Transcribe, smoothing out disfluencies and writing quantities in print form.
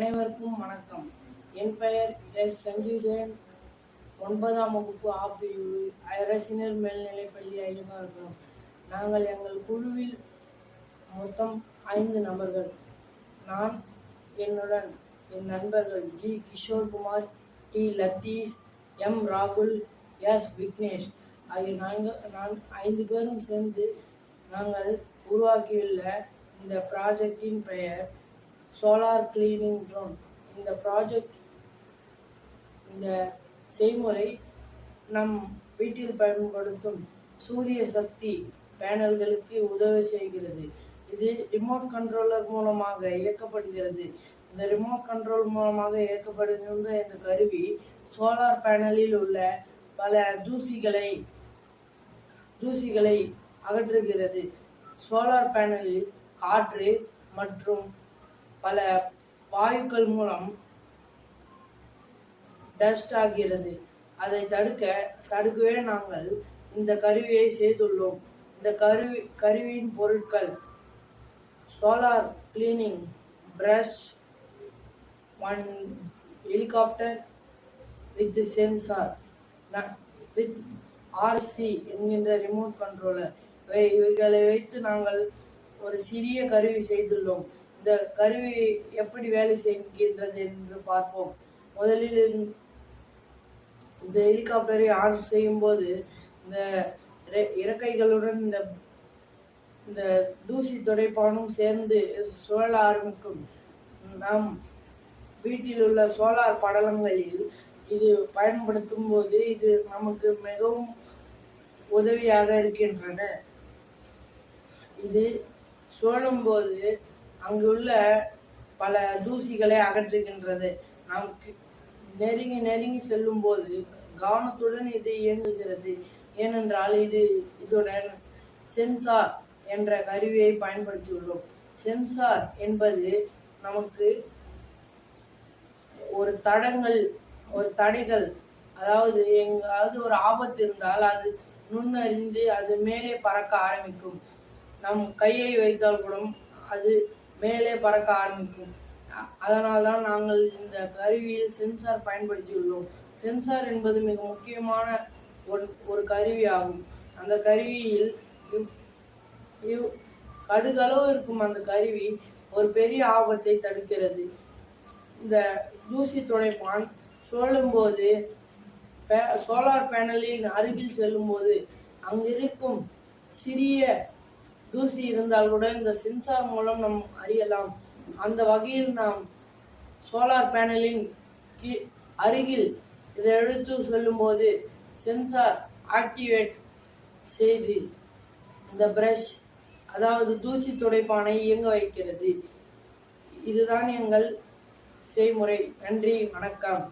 அனைவருக்கும் வணக்கம். என் பெயர் எஸ். சஞ்சீவ் ஜெயன். 9ஆம் வகுப்பு ஆப்பிரிவு அரசினர் மேல்நிலைப்பள்ளி ஐயங்கார்புரம். நாங்கள் எங்கள் குழுவில் மொத்தம் 5 நபர்கள். நான், என்னுடன் என் நண்பர்கள் G. Kishore Kumar, D. Lathish, M. ராகுல், எஸ். விக்னேஷ் ஆகிய 5 பேரும் சேர்ந்து நாங்கள் உருவாக்கியுள்ள இந்த ப்ராஜெக்டின் பெயர் சோலார் கிளீனிங் ட்ரோன். இந்த செய்முறை நம் வீட்டில் பயன்படுத்தும் சூரிய சக்தி பேனல்களுக்கு உதவி செய்கிறது. இது ரிமோட் கண்ட்ரோலர் மூலமாக இயக்கப்படுகிறது. இந்த ரிமோட் கண்ட்ரோல் மூலமாக இயக்கப்படுகின்ற இந்த கருவி சோலார் பேனலில் உள்ள பல தூசிகளை அகற்றுகிறது. சோலார் பேனலில் காற்று மற்றும் பல வாயுக்கள் மூலம் டஸ்ட் ஆகிறது. அதை தடுக்கவே நாங்கள் இந்த கருவியை செய்துள்ளோம். இந்த கருவியின் பொருட்கள்: solar cleaning brush, 1 helicopter with sensor with RC என்கின்ற ரிமோட் கண்ட்ரோலர். இவைகளை வைத்து நாங்கள் ஒரு சிறிய கருவி செய்துள்ளோம். இந்த கருவி எப்படி வேலை செய்கின்றது என்று பார்ப்போம். முதலில் இந்த ஹெலிகாப்டரை ஆன் செய்யும் போது இந்த இறக்கைகளுடன் இந்த தூசி துடைப்பானும் சேர்ந்து சுழல ஆரம்பிக்கும். நம் வீட்டில் உள்ள சோலார் படலங்களில் இது பயன்படுத்தும் போது இது நமக்கு மிகவும் உதவியாக இருக்கின்றன. இது சுழலும் போது அங்குள்ள பல தூசிகளை அகற்றுகின்றது. நாம் நெருங்கி செல்லும் போது கவனத்துடன் இது இயங்குகிறது. ஏனென்றால் இதுடன் சென்சார் என்ற கருவியை பயன்படுத்தியுள்ளோம். சென்சார் என்பது நமக்கு ஒரு தடைகள், அதாவது எங்காவது ஒரு ஆபத்து இருந்தால் அது நுண்ணறிந்து அது மேலே பறக்க ஆரம்பிக்கும். நம் கையை வைத்தால் கூட அது மேலே பறக்க ஆரம்பிக்கும். அதனால்தான் நாங்கள் இந்த கருவியில் சென்சார் பயன்படுத்தியுள்ளோம். சென்சார் என்பது மிக முக்கியமான ஒரு கருவி ஆகும். அந்த கருவியில் கடுகளவு இருக்கும் அந்த கருவி ஒரு பெரிய ஆபத்தை தடுக்கிறது. இந்த தூசி துடைப்பான் சுழலும் போது சோலார் பேனலின் அருகில் செல்லும் போது அங்கிருக்கும் சிறிய தூசி இருந்தால் கூட இந்த சென்சார் மூலம் நாம் அறியலாம். அந்த வகையில் நாம் சோலார் பேனலின் அருகில் இதை எடுத்து செல்லும் போது சென்சார் ஆக்டிவேட் செய்து இந்த பிரஷ், அதாவது தூசி துடைப்பானை இயங்க வைக்கிறது. இதுதான் எங்கள் செய்முறை. நன்றி, வணக்கம்.